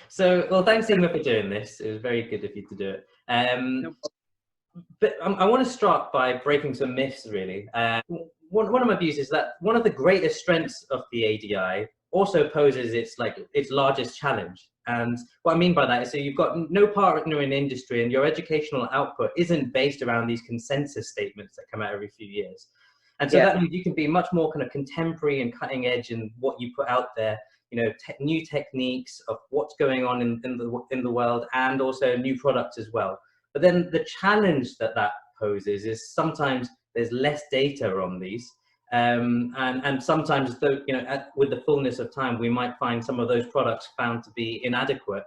So, well, thanks, Eimear, for doing this. It was very good of you to do it. No. But I want to start by breaking some myths, really. One of my views is that one of the greatest strengths of the ADI also poses its largest challenge. And what I mean by that is, so you've got no partner in industry, and your educational output isn't based around these consensus statements that come out every few years. And so that means you can be much more kind of contemporary and cutting edge in what you put out there. You know, new techniques of what's going on in the world, and also new products as well. But then the challenge that poses is sometimes there's less data on these, and sometimes, though, with the fullness of time, we might find some of those products found to be inadequate.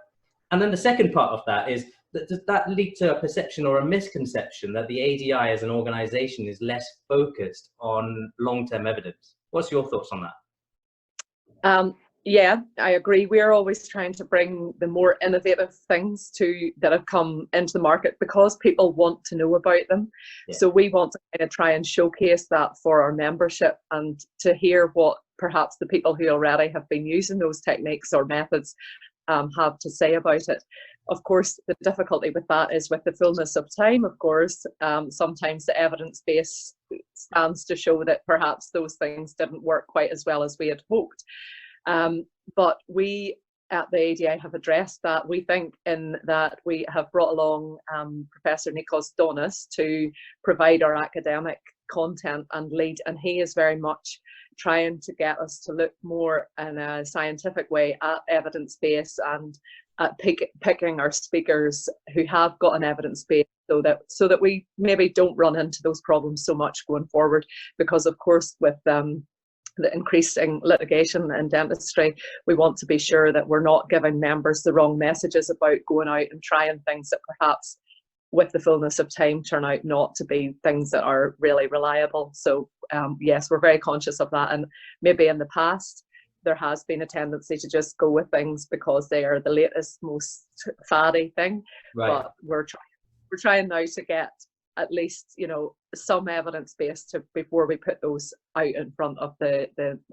And then the second part of that is that does that lead to a perception or a misconception that the ADI as an organization is less focused on long-term evidence? What's your thoughts on that? Yeah, I agree. We're always trying to bring the more innovative things that have come into the market because people want to know about them. Yeah. So we want to kind of try and showcase that for our membership and to hear what perhaps the people who already have been using those techniques or methods have to say about it. Of course, the difficulty with that is with the fullness of time, of course, sometimes the evidence base stands to show that perhaps those things didn't work quite as well as we had hoped. But we at the ADI have addressed that. We think in that we have brought along Professor Nikos Donis to provide our academic content and lead, and he is very much trying to get us to look more in a scientific way at evidence base and at picking our speakers who have got an evidence base so that we maybe don't run into those problems so much going forward, because of course with the increasing litigation in dentistry, we want to be sure that we're not giving members the wrong messages about going out and trying things that perhaps with the fullness of time turn out not to be things that are really reliable. So yes, we're very conscious of that, and maybe in the past there has been a tendency to just go with things because they are the latest, most faddy thing. Right. But we're trying now to get at least some evidence base before we put those out in front of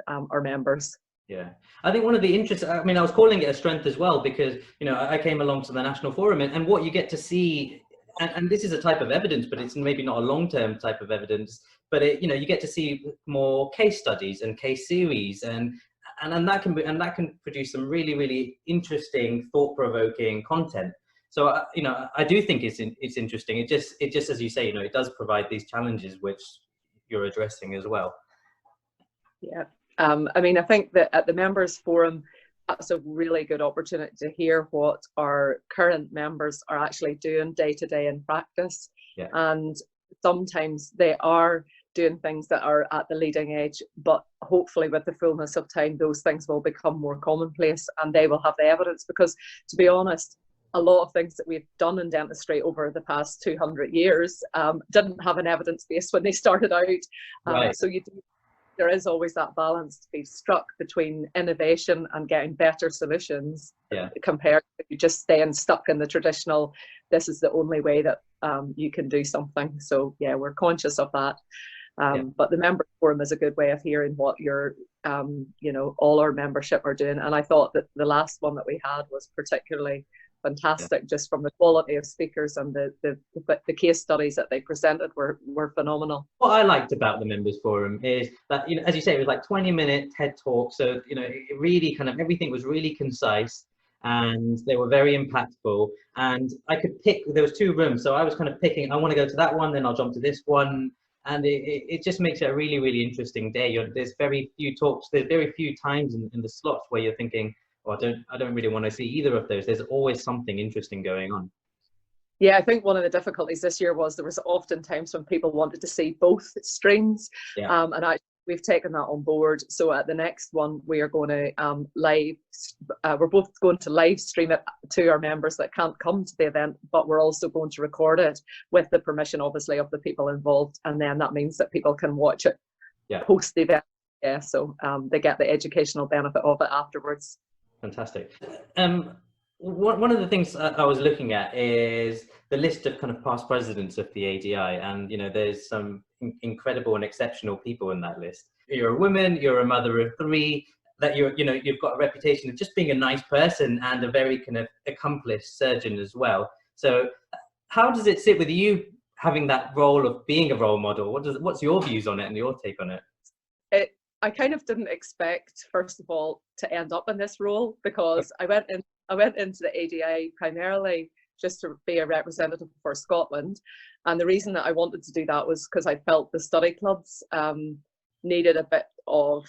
our members. Yeah, I think one of the interesting, I mean, I was calling it a strength as well, because I came along to the National Forum, and what you get to see, and this is a type of evidence, but it's maybe not a long-term type of evidence, but you get to see more case studies and case series, and that can produce some really, really interesting, thought-provoking content. So I do think it's interesting. It just as you say, it does provide these challenges which you're addressing as well. Yeah, I mean, I think that at the members forum, that's a really good opportunity to hear what our current members are actually doing day to day in practice. Yeah. And sometimes they are doing things that are at the leading edge, but hopefully with the fullness of time, those things will become more commonplace and they will have the evidence, because to be honest, a lot of things that we've done in dentistry over the past 200 years didn't have an evidence base when they started out. Right. So there is always that balance to be struck between innovation and getting better solutions, compared to just staying stuck in the traditional, this is the only way that you can do something. So yeah, we're conscious of that. But the member forum is a good way of hearing what your, all our membership are doing. And I thought that the last one that we had was particularly fantastic, just from the quality of speakers and the case studies that they presented were phenomenal. What I liked about the members forum is that, as you say, it was like 20-minute TED talk. So, it really kind of, everything was really concise and they were very impactful. And I could pick, there was 2 rooms. So I was kind of picking, I want to go to that one, then I'll jump to this one. And it just makes it a really, really interesting day. There's very few talks, there's very few times in the slots where you're thinking, oh, I don't really want to see either of those. There's always something interesting going on. Yeah, I think one of the difficulties this year was there was often times when people wanted to see both streams, and we've taken that on board. So at the next one, we are going to we're both going to live stream it to our members that can't come to the event, but we're also going to record it with the permission, obviously, of the people involved, and then that means that people can watch it post the event. Yeah, so they get the educational benefit of it afterwards. Fantastic. One of the things I was looking at is the list of kind of past presidents of the ADI, and there's some incredible and exceptional people in that list. You're a woman, you're a mother of 3, that you've got a reputation of just being a nice person and a very kind of accomplished surgeon as well. So how does it sit with you having that role of being a role model? What's your views on it and your take on it? I kind of didn't expect, first of all, to end up in this role, because I went into the ADI primarily just to be a representative for Scotland. And the reason that I wanted to do that was because I felt the study clubs needed a bit of,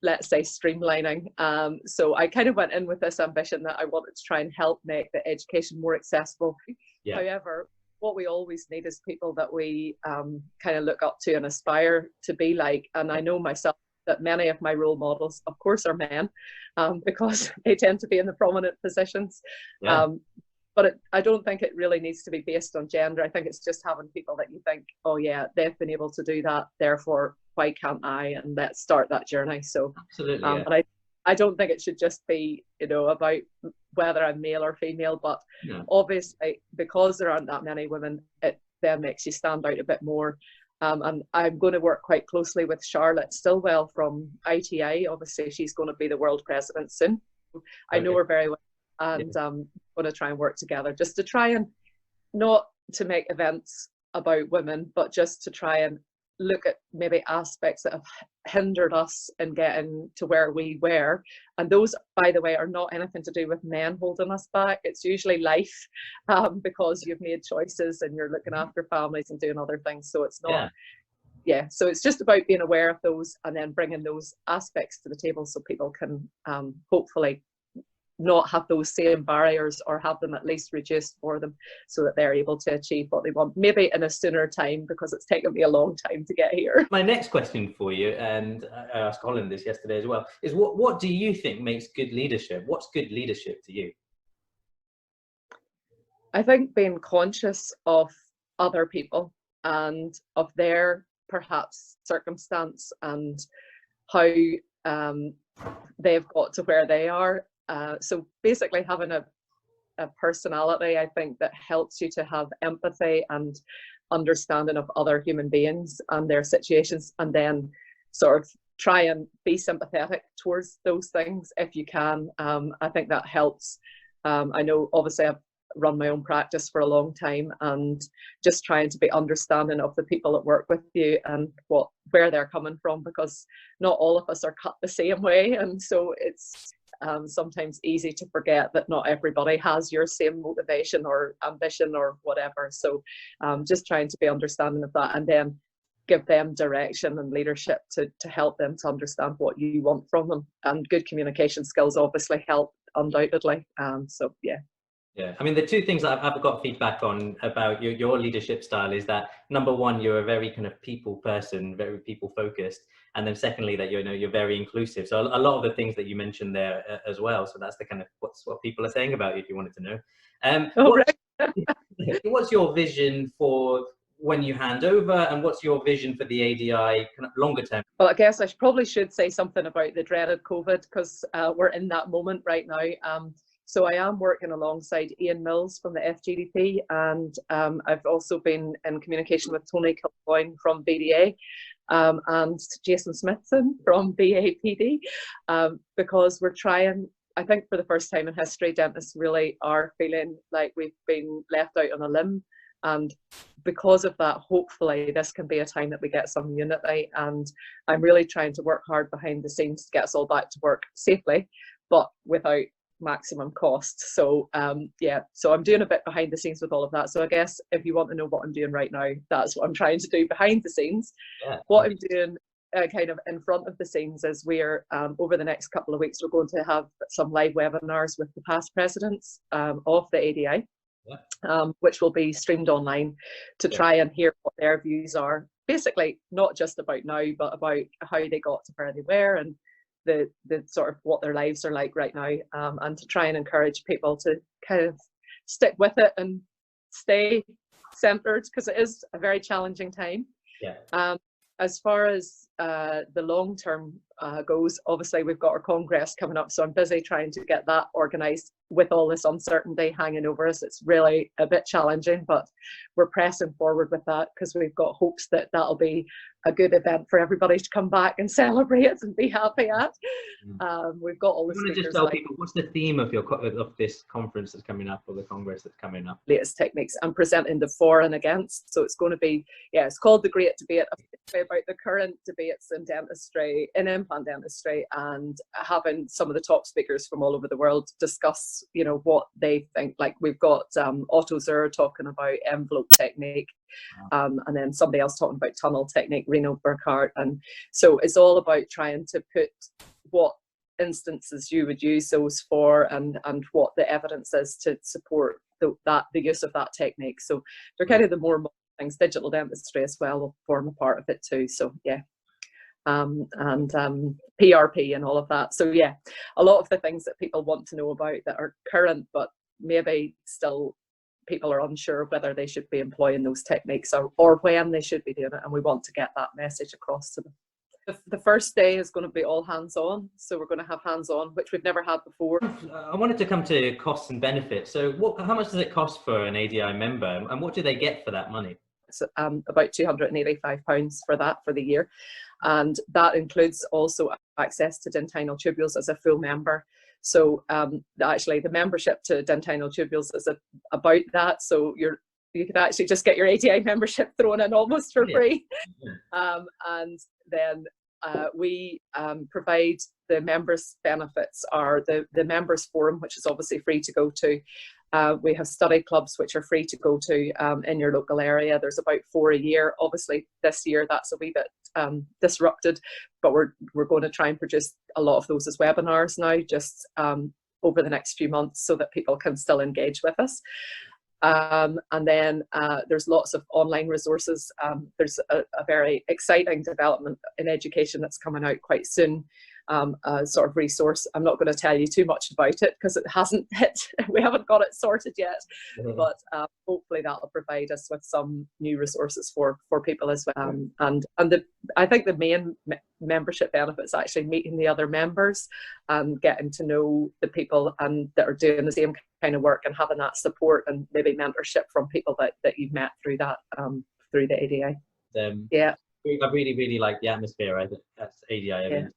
let's say, streamlining. So I kind of went in with this ambition that I wanted to try and help make the education more accessible. Yeah. However, what we always need is people that we kind of look up to and aspire to be like. And I know myself that many of my role models, of course, are men, because they tend to be in the prominent positions. Yeah. But I don't think it really needs to be based on gender. I think it's just having people that you think, oh yeah, they've been able to do that, therefore why can't I? And let's start that journey. So absolutely, yeah. And I don't think it should just be, about whether I'm male or female, but obviously because there aren't that many women, it then makes you stand out a bit more. And I'm going to work quite closely with Charlotte Stillwell from ITI. Obviously, she's going to be the world president soon. I know her very well, and going to try and work together just to try and not to make events about women, but just to try and look at maybe aspects that have hindered us in getting to where we were. And those, by the way, are not anything to do with men holding us back. It's usually life, because you've made choices and you're looking after families and doing other things. So it's not, so it's just about being aware of those and then bringing those aspects to the table so people can hopefully not have those same barriers, or have them at least reduced for them, so that they're able to achieve what they want, maybe in a sooner time, because it's taken me a long time to get here. My next question for you, and I asked Colin this yesterday as well, is what do you think makes good leadership? What's good leadership to you? I think being conscious of other people and of their perhaps circumstance and how they've got to where they are. So basically having a personality, I think, that helps you to have empathy and understanding of other human beings and their situations, and then sort of try and be sympathetic towards those things if you can. I think that helps. I know obviously I've run my own practice for a long time, and just trying to be understanding of the people that work with you and where they're coming from, because not all of us are cut the same way, and so it's sometimes easy to forget that not everybody has your same motivation or ambition or whatever. So just trying to be understanding of that, and then give them direction and leadership to help them to understand what you want from them. And good communication skills obviously help, undoubtedly. So yeah. Yeah, I mean, the two things that I've got feedback on about your leadership style is that, number one, you're a very kind of people person, very people focused, and then secondly, that you're very inclusive. So a lot of the things that you mentioned there as well. So that's the kind of what people are saying about you, if you wanted to know. What's your vision for when you hand over, and what's your vision for the ADI kind of longer term? Well, I guess I probably should say something about the dreaded COVID, because we're in that moment right now. So I am working alongside Ian Mills from the FGDP, and I've also been in communication with Tony Kilcoyne from BDA and Jason Smithson from BAPD, because we're trying, I think for the first time in history, dentists really are feeling like we've been left out on a limb. And because of that, hopefully this can be a time that we get some unity, and I'm really trying to work hard behind the scenes to get us all back to work safely, but without maximum cost. So so I'm doing a bit behind the scenes with all of that. So I guess if you want to know what I'm doing right now, that's what I'm trying to do behind the scenes. What I'm doing kind of in front of the scenes is we're over the next couple of weeks, we're going to have some live webinars with the past presidents of the ADI, which will be streamed online to try and hear what their views are, basically not just about now, but about how they got to where they were, and the sort of what their lives are like right now, and to try and encourage people to kind of stick with it and stay centered, because it is a very challenging time. As far as the long term goes, obviously we've got our Congress coming up, so I'm busy trying to get that organised with all this uncertainty hanging over us. It's really a bit challenging, but we're pressing forward with that because we've got hopes that that'll be a good event for everybody to come back and celebrate and be happy at. We've got all the speakers. Just tell people, what's the theme of this conference that's coming up, or the Congress that's coming up? Latest techniques and presenting the for and against. So it's going to be, it's called the Great Debate, about the current debates in dentistry, in implant dentistry, and having some of the top speakers from all over the world discuss, what they think. Like we've got Otto Zur talking about envelope technique, and then somebody else talking about tunnel technique, Reno Burkhardt. And so it's all about trying to put what instances you would use those for, and what the evidence is to support the use of that technique. So they're kind of the more things. Digital dentistry as well will form a part of it too. So and PRP and all of that. So a lot of the things that people want to know about that are current, but maybe still people are unsure whether they should be employing those techniques or when they should be doing it, and we want to get that message across to them. The first day is going to be all hands-on, so we're going to have hands-on, which we've never had before. I wanted to come to costs and benefits. So how much does it cost for an ADI member, and what do they get for that money? It's about £285 for that for the year, and that includes also access to dentinal tubules as a full member. So actually the membership to dentinal tubules is about that, so you could actually just get your ADI membership thrown in almost for free. And then we provide the members' benefits are the members forum, which is obviously free to go to. We have study clubs which are free to go to in your local area. There's about 4 a year. Obviously this year that's a wee bit disrupted, but we're going to try and produce a lot of those as webinars now, just over the next few months, so that people can still engage with us. And then there's lots of online resources. There's a very exciting development in education that's coming out quite soon, a sort of resource. I'm not going to tell you too much about it because it hasn't hit, we haven't got it sorted yet, but hopefully that'll provide us with some new resources for people as well. And I think the main membership benefits actually meeting the other members and getting to know the people and that are doing the same kind of work, and having that support and maybe mentorship from people that you've met through that through the ADI. I really like the atmosphere. I think that's ADI.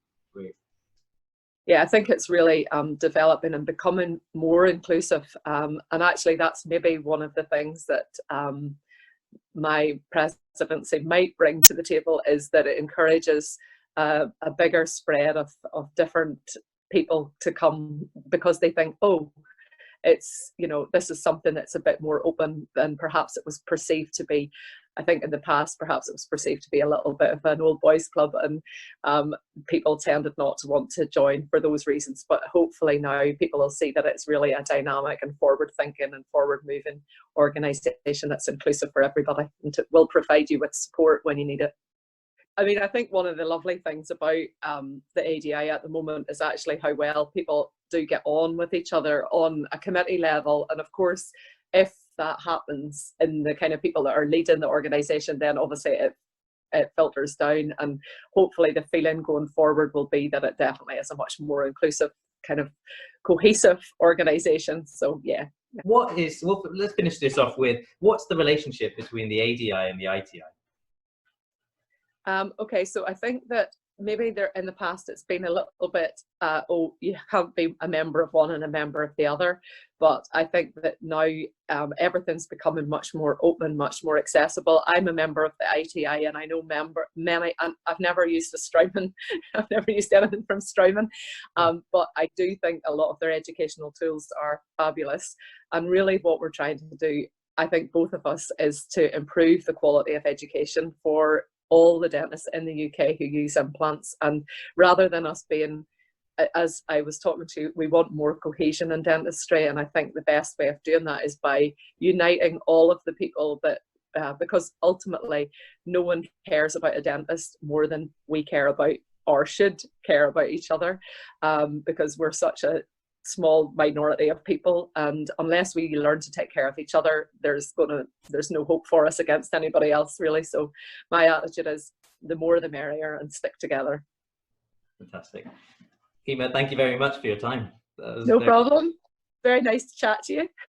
I think it's really developing and becoming more inclusive, and actually that's maybe one of the things that my presidency might bring to the table, is that it encourages a bigger spread of different people to come, because they think, oh, it's, this is something that's a bit more open than perhaps it was perceived to be. I think in the past, perhaps it was perceived to be a little bit of an old boys club, and people tended not to want to join for those reasons. But hopefully now people will see that it's really a dynamic and forward thinking and forward moving organisation that's inclusive for everybody, and will provide you with support when you need it. I mean, I think one of the lovely things about the ADI at the moment is actually how well people do get on with each other on a committee level. And of course, if that happens in the kind of people that are leading the organisation, then obviously it filters down, and hopefully the feeling going forward will be that it definitely is a much more inclusive, kind of cohesive organisation. So let's finish this off with, what's the relationship between the ADI and the ITI? Okay, so I think that maybe there in the past it's been a little bit, you can't be a member of one and a member of the other. But I think that now everything's becoming much more open, much more accessible. I'm a member of the ITI, and I know many, and I've never used a Straumann, I've never used anything from Straumann, but I do think a lot of their educational tools are fabulous. And really what we're trying to do, I think both of us, is to improve the quality of education for all the dentists in the UK who use implants. And rather than us being, as I was talking to, we want more cohesion in dentistry, and I think the best way of doing that is by uniting all of the people that, because ultimately no one cares about a dentist more than we care about, or should care about, each other, because we're such a small minority of people, and unless we learn to take care of each other, there's no hope for us against anybody else, really. So my attitude is, the more the merrier, and stick together. Fantastic. Eimear, thank you very much for your time. No problem. Very nice to chat to you.